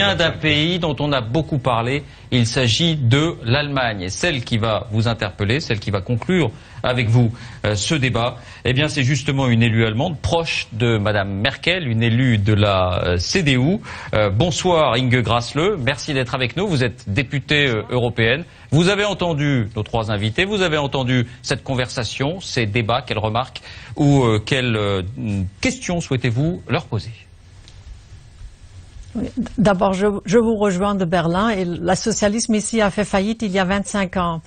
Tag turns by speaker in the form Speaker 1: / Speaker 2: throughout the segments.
Speaker 1: vient d'un pays dont on a beaucoup parlé. Il s'agit de l'Allemagne. Et celle qui va vous interpeller, celle qui va conclure avec vous ce débat, eh bien, c'est justement une élue allemande proche de Madame Merkel, une élue de la CDU. Bonsoir Inge Grassle, merci d'être avec nous. Vous êtes députée européenne. Vous avez entendu nos trois invités, vous avez entendu cette conversation, ces débats, quelles remarques ou quelles questions souhaitez-vous leur poser?
Speaker 2: Oui. D'abord, je vous rejoins de Berlin et le socialisme ici a fait faillite il y a 25 ans.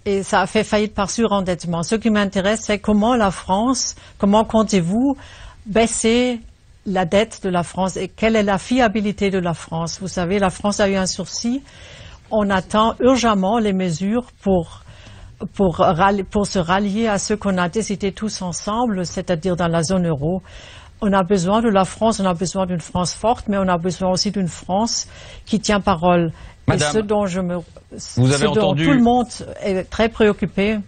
Speaker 2: Et ça a fait faillite par surendettement. Ce qui m'intéresse, c'est comment la France, comment comptez-vous baisser la dette de la France et quelle est la fiabilité de la France? Vous savez, la France a eu un sursis. On attend urgemment les mesures pour se rallier à ce qu'on a décidé tous ensemble, c'est-à-dire dans la zone euro. On a besoin de la France, on a besoin d'une France forte, mais on a besoin aussi d'une France qui tient parole.
Speaker 1: Madame,
Speaker 2: et ce dont tout le monde est très préoccupé,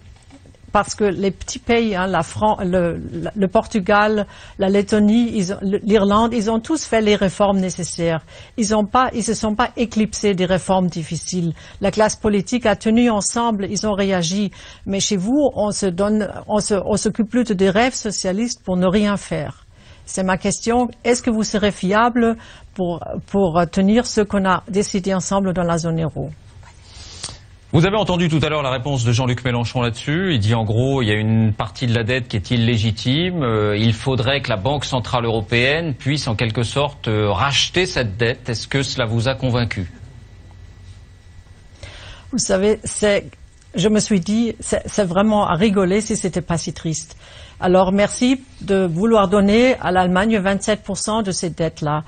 Speaker 2: parce que les petits pays, hein, le Portugal, la Lettonie, l'Irlande, ils ont tous fait les réformes nécessaires. Ils se sont pas éclipsés des réformes difficiles. La classe politique a tenu ensemble, ils ont réagi. Mais chez vous, on s'occupe plus des rêves socialistes pour ne rien faire. C'est ma question. Est-ce que vous serez fiable pour tenir ce qu'on a décidé ensemble dans la zone euro?
Speaker 1: Vous avez entendu tout à l'heure la réponse de Jean-Luc Mélenchon là-dessus. Il dit en gros, il y a une partie de la dette qui est illégitime. Il faudrait que la Banque Centrale Européenne puisse en quelque sorte racheter cette dette. Est-ce que cela vous a convaincu?
Speaker 2: Vous savez, je me suis dit, c'est vraiment à rigoler si c'était pas si triste. Alors merci de vouloir donner à l'Allemagne 27% de cette dette-là.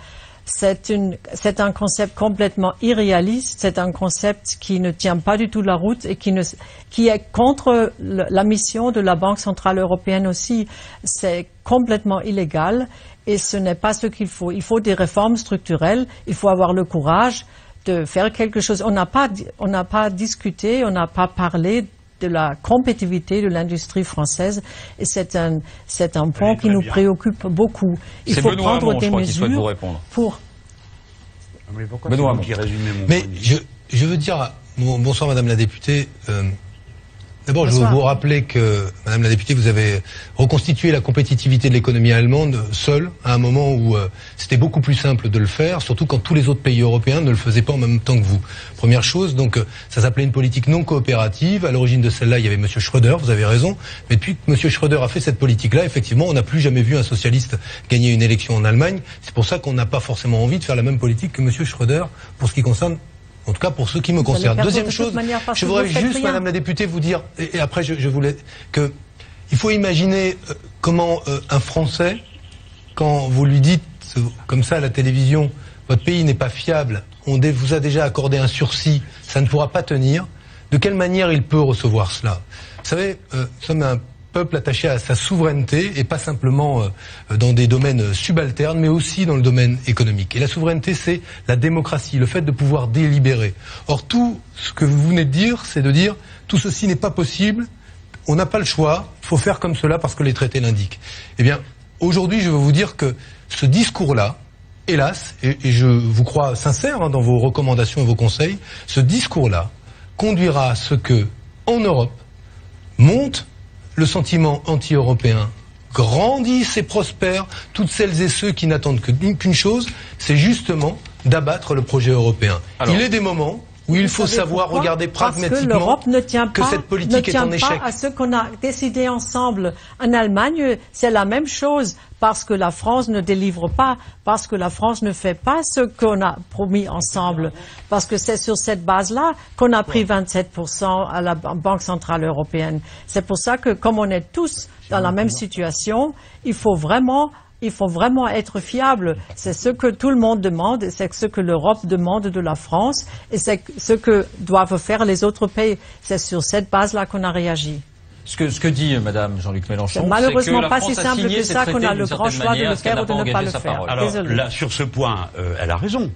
Speaker 2: C'est un concept complètement irréaliste, c'est un concept qui ne tient pas du tout la route et qui est contre la mission de la Banque Centrale Européenne aussi. C'est complètement illégal et ce n'est pas ce qu'il faut. Il faut des réformes structurelles, il faut avoir le courage de faire quelque chose. On n'a pas discuté, on n'a pas parlé de la compétitivité de l'industrie française et c'est un point qui nous préoccupe beaucoup. Il faut prendre des mesures pour...
Speaker 1: Benoît Hamon.
Speaker 3: Mais je veux dire, bonsoir Madame la députée, d'abord je veux vous rappeler que Madame la députée, vous avez reconstitué la compétitivité de l'économie allemande seule à un moment où c'était beaucoup plus simple de le faire, surtout quand tous les autres pays européens ne le faisaient pas en même temps que vous. Première chose, donc ça s'appelait une politique non coopérative. À l'origine de celle-là, il y avait Monsieur Schröder, vous avez raison. Mais depuis que Monsieur Schröder a fait cette politique-là, effectivement, on n'a plus jamais vu un socialiste gagner une élection en Allemagne. C'est pour ça qu'on n'a pas forcément envie de faire la même politique que Monsieur Schröder pour ce qui concerne, en tout cas pour ce qui me concerne. Deuxième chose, je voudrais juste, Madame la députée, vous dire, et après je voulais, que il faut imaginer comment un Français, quand vous lui dites comme ça à la télévision, votre pays n'est pas fiable, on vous a déjà accordé un sursis, ça ne pourra pas tenir, de quelle manière il peut recevoir cela? Vous savez, nous sommes un peuple attaché à sa souveraineté, et pas simplement dans des domaines subalternes, mais aussi dans le domaine économique. Et la souveraineté, c'est la démocratie, le fait de pouvoir délibérer. Or, tout ce que vous venez de dire, c'est de dire, tout ceci n'est pas possible, on n'a pas le choix, il faut faire comme cela parce que les traités l'indiquent. Eh bien, aujourd'hui, je veux vous dire que ce discours-là, hélas, et je vous crois sincère dans vos recommandations et vos conseils, ce discours-là conduira à ce que, en Europe, monte le sentiment anti-européen, grandisse et prospère toutes celles et ceux qui n'attendent qu'une chose, c'est justement d'abattre le projet européen. Alors, il est des moments où il faut savoir regarder pragmatiquement que cette politique est en échec.
Speaker 2: Pas à ce qu'on a décidé ensemble. En Allemagne, c'est la même chose, parce que la France ne délivre pas, parce que la France ne fait pas ce qu'on a promis ensemble, parce que c'est sur cette base-là qu'on a pris 27% à la Banque Centrale Européenne. C'est pour ça que, comme on est tous dans la même situation, il faut vraiment être fiable. C'est ce que tout le monde demande, et c'est ce que l'Europe demande de la France, et c'est ce que doivent faire les autres pays. C'est sur cette base-là qu'on a réagi.
Speaker 1: Ce que dit Madame Jean-Luc Mélenchon,
Speaker 2: c'est malheureusement pas si simple que ça qu'on a le grand choix de le faire ou de ne pas le faire.
Speaker 4: Alors là, sur ce point, elle a raison.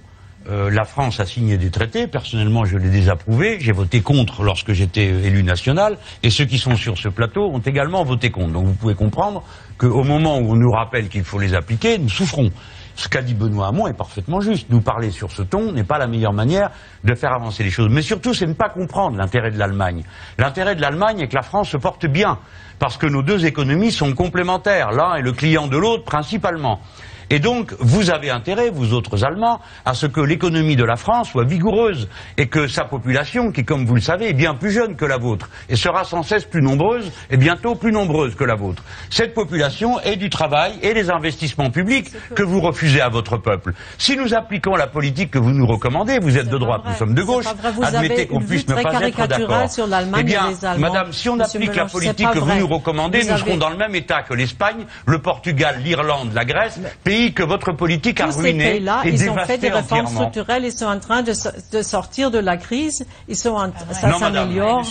Speaker 4: La France a signé des traités, personnellement je l'ai désapprouvé, j'ai voté contre lorsque j'étais élu national, et ceux qui sont sur ce plateau ont également voté contre. Donc vous pouvez comprendre qu'au moment où on nous rappelle qu'il faut les appliquer, nous souffrons. ce qu'a dit Benoît Hamon est parfaitement juste. Nous parler sur ce ton n'est pas la meilleure manière de faire avancer les choses. Mais surtout, c'est ne pas comprendre l'intérêt de l'Allemagne. L'intérêt de l'Allemagne est que la France se porte bien, parce que nos deux économies sont complémentaires. L'un est le client de l'autre principalement. Et donc, vous avez intérêt, vous autres Allemands, à ce que l'économie de la France soit vigoureuse et que sa population, qui, comme vous le savez, est bien plus jeune que la vôtre et sera sans cesse plus nombreuse et bientôt plus nombreuse que la vôtre. Cette population ait du travail et des investissements publics que vous refusez à votre peuple. Si nous appliquons la politique que vous nous recommandez, vous êtes de droite, nous sommes de gauche, admettez qu'on puisse ne pas être d'accord. Eh bien, madame, si on applique la politique que vous nous recommandez, nous serons dans le même état que l'Espagne, le Portugal, l'Irlande, la Grèce, pays que votre politique a ruiné et dévasté entièrement.
Speaker 2: Ils ont fait des réformes structurelles, ils sont en train de sortir de la crise, ça s'améliore.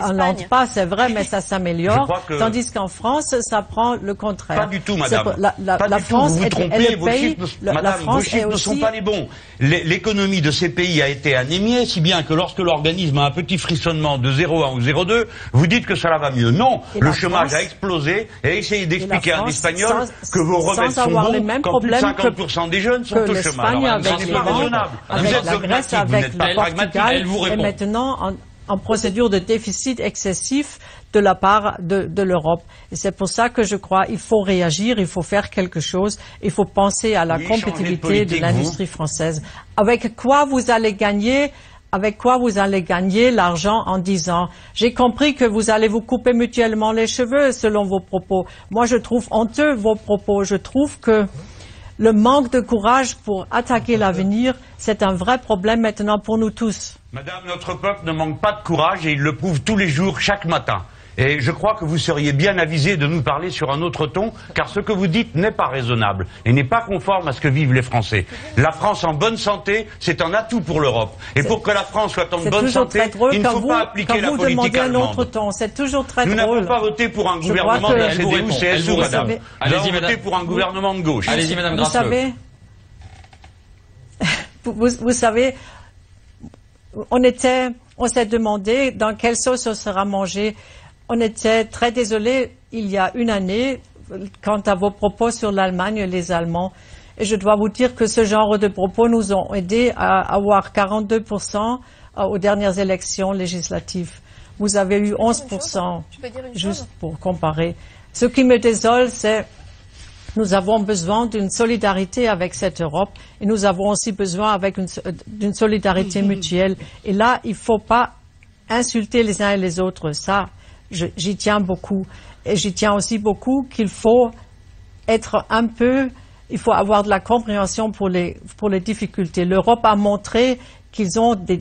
Speaker 2: On n'entre pas, c'est vrai, mais ça s'améliore. Tandis qu'en France, ça prend le contraire.
Speaker 4: Pas du tout, madame. La France, vous vous trompez, vos chiffres ne sont pas les bons. L'économie de ces pays a été anémiée, si bien que lorsque l'organisme a un petit frissonnement de 0,1 ou 0,2, vous dites que cela va mieux. Non, le chômage a explosé et essayez d'expliquer à un Espagnol que vos remèdes sont bons. Plus de 50% des jeunes sont au chômage.
Speaker 2: Avec la Grèce, avec le Portugal, et maintenant en procédure de déficit excessif de la part de l'Europe. Et c'est pour ça que je crois qu'il faut réagir, il faut faire quelque chose, il faut penser à la compétitivité de l'industrie française. Avec quoi vous allez gagner l'argent en 10 ans? J'ai compris que vous allez vous couper mutuellement les cheveux selon vos propos. Moi, je trouve honteux vos propos. Je trouve que le manque de courage pour attaquer l'avenir, c'est un vrai problème maintenant pour nous tous.
Speaker 4: Madame, notre peuple ne manque pas de courage et il le prouve tous les jours, chaque matin. Et je crois que vous seriez bien avisé de nous parler sur un autre ton, car ce que vous dites n'est pas raisonnable et n'est pas conforme à ce que vivent les Français. La France en bonne santé, c'est un atout pour l'Europe. Et pour que la France soit en bonne santé, il ne faut pas appliquer la politique allemande.
Speaker 2: C'est toujours très drôle.
Speaker 4: Nous n'avons pas voté pour un gouvernement de la CDU-CSU, madame. Nous avons voté pour un gouvernement de gauche.
Speaker 1: Allez-y, madame Grassleux.
Speaker 2: Vous savez, on s'est demandé dans quelle sauce on sera mangé. On était très désolés il y a une année quant à vos propos sur l'Allemagne et les Allemands. Et je dois vous dire que ce genre de propos nous ont aidés à avoir 42% aux dernières élections législatives. Vous avez eu 11%, juste pour comparer. Ce qui me désole, c'est nous avons besoin d'une solidarité avec cette Europe et nous avons aussi besoin d'une solidarité mutuelle. Et là, il ne faut pas insulter les uns et les autres. Ça, j'y tiens beaucoup. Et j'y tiens aussi beaucoup qu'il faut il faut avoir de la compréhension pour les difficultés. L'Europe a montré qu'ils ont de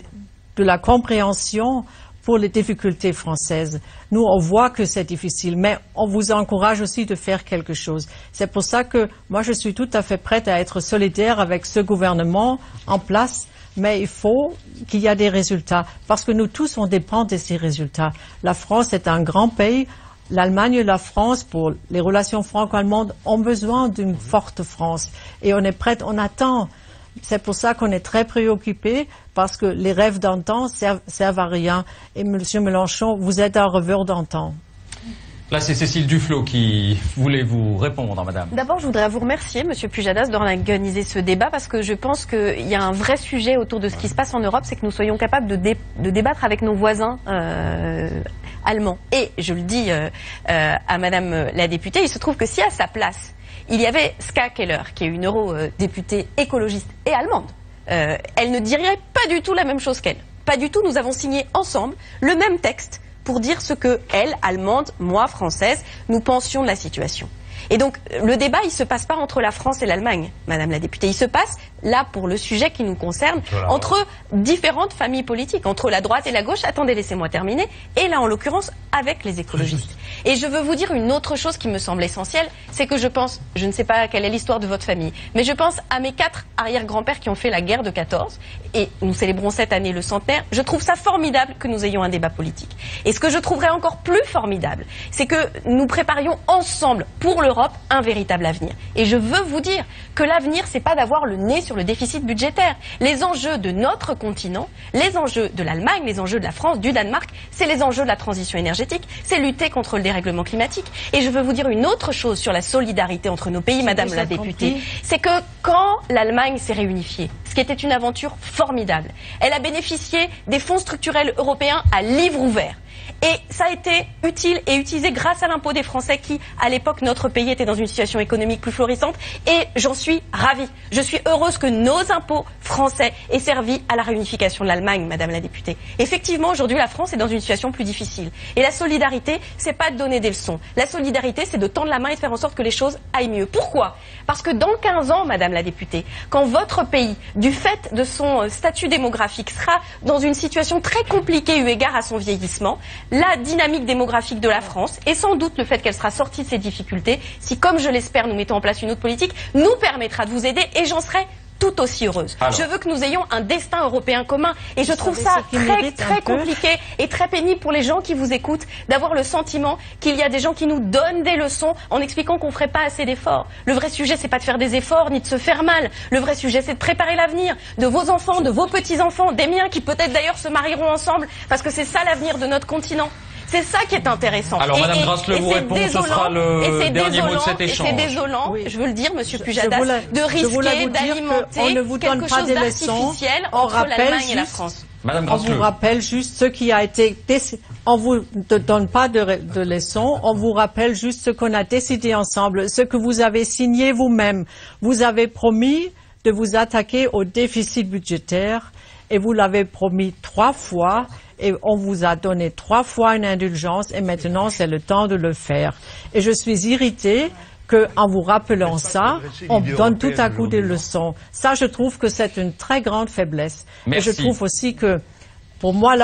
Speaker 2: la compréhension pour les difficultés françaises. Nous, on voit que c'est difficile, mais on vous encourage aussi de faire quelque chose. C'est pour ça que moi, je suis tout à fait prête à être solidaire avec ce gouvernement en place, mais il faut qu'il y ait des résultats, parce que nous tous, on dépend de ces résultats. La France est un grand pays. L'Allemagne et la France, pour les relations franco-allemandes, ont besoin d'une forte France. Et on est prête, on attend. C'est pour ça qu'on est très préoccupés, parce que les rêves d'antan servent à rien. Et Monsieur Mélenchon, vous êtes un rêveur d'antan.
Speaker 1: Là, c'est Cécile Duflot qui voulait vous répondre, madame.
Speaker 5: D'abord, je voudrais vous remercier, monsieur Pujadas, d'organiser ce débat, parce que je pense qu'il y a un vrai sujet autour de ce qui se passe en Europe, c'est que nous soyons capables de débattre avec nos voisins allemands. Et je le dis à madame la députée, il se trouve que si à sa place, il y avait Ska Keller, qui est une eurodéputée écologiste et allemande, elle ne dirait pas du tout la même chose qu'elle. Pas du tout, nous avons signé ensemble le même texte pour dire ce que elle, allemande, moi, française, nous pensions de la situation. Et donc, le débat, il se passe pas entre la France et l'Allemagne, madame la députée. Il se passe, là, pour le sujet qui nous concerne, entre différentes familles politiques, entre la droite et la gauche. Attendez, laissez-moi terminer. Et là, en l'occurrence, avec les écologistes. Et je veux vous dire une autre chose qui me semble essentielle, c'est que je pense, je ne sais pas quelle est l'histoire de votre famille, mais je pense à mes 4 arrière-grands-pères qui ont fait la guerre de 14, et nous célébrons cette année le centenaire. Je trouve ça formidable que nous ayons un débat politique. Et ce que je trouverais encore plus formidable, c'est que nous préparions ensemble, pour le l'Europe un véritable avenir. Et je veux vous dire que l'avenir, c'est pas d'avoir le nez sur le déficit budgétaire. Les enjeux de notre continent, les enjeux de l'Allemagne, les enjeux de la France, du Danemark, c'est les enjeux de la transition énergétique, c'est lutter contre le dérèglement climatique. Et je veux vous dire une autre chose sur la solidarité entre nos pays, Madame la députée, c'est que quand l'Allemagne s'est réunifiée, ce qui était une aventure formidable, elle a bénéficié des fonds structurels européens à livre ouvert. Et ça a été utile et utilisé grâce à l'impôt des Français qui, à l'époque, notre pays était dans une situation économique plus florissante. Et j'en suis ravie. Je suis heureuse que nos impôts français aient servi à la réunification de l'Allemagne, Madame la députée. Effectivement, aujourd'hui, la France est dans une situation plus difficile. Et la solidarité, c'est pas de donner des leçons. La solidarité, c'est de tendre la main et de faire en sorte que les choses aillent mieux. Pourquoi? Parce que dans 15 ans, Madame la députée, quand votre pays, du fait de son statut démographique, sera dans une situation très compliquée eu égard à son vieillissement, la dynamique démographique de la France et sans doute le fait qu'elle sera sortie de ces difficultés, si comme je l'espère nous mettons en place une autre politique, nous permettra de vous aider et j'en serai tout aussi heureuse. Alors, je veux que nous ayons un destin européen commun et je trouve ça très compliqué et très pénible pour les gens qui vous écoutent d'avoir le sentiment qu'il y a des gens qui nous donnent des leçons en expliquant qu'on ne ferait pas assez d'efforts. Le vrai sujet, c'est pas de faire des efforts ni de se faire mal. Le vrai sujet, c'est de préparer l'avenir de vos enfants, de vos petits-enfants, des miens qui peut-être d'ailleurs se marieront ensemble parce que c'est ça l'avenir de notre continent. C'est ça qui est intéressant.
Speaker 1: Alors, Madame Grasle vous répond, ce sera le dernier mot de cet échange.
Speaker 5: Et c'est désolant, je veux le dire, Monsieur Pujadas, de risquer d'alimenter quelque chose d'artificiel entre l'Allemagne et la France.
Speaker 1: Madame
Speaker 2: Grasle. On vous rappelle juste ce qui a été décidé. On vous donne pas de leçons, on vous rappelle juste ce qu'on a décidé ensemble, ce que vous avez signé vous-même. Vous avez promis de vous attaquer au déficit budgétaire et vous l'avez promis 3 fois. Et on vous a donné 3 fois une indulgence et maintenant c'est le temps de le faire. Et je suis irritée qu'en vous rappelant ça, on donne tout à coup des leçons. Ça, je trouve que c'est une très grande faiblesse.
Speaker 1: Merci.
Speaker 2: Et je trouve aussi que, pour moi,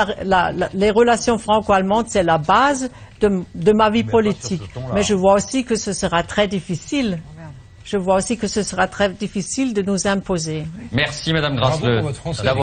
Speaker 2: les relations franco-allemandes, c'est la base de ma vie politique. Mais je vois aussi que ce sera très difficile. Je vois aussi que ce sera très difficile de nous imposer.
Speaker 1: Merci, Madame Grasle.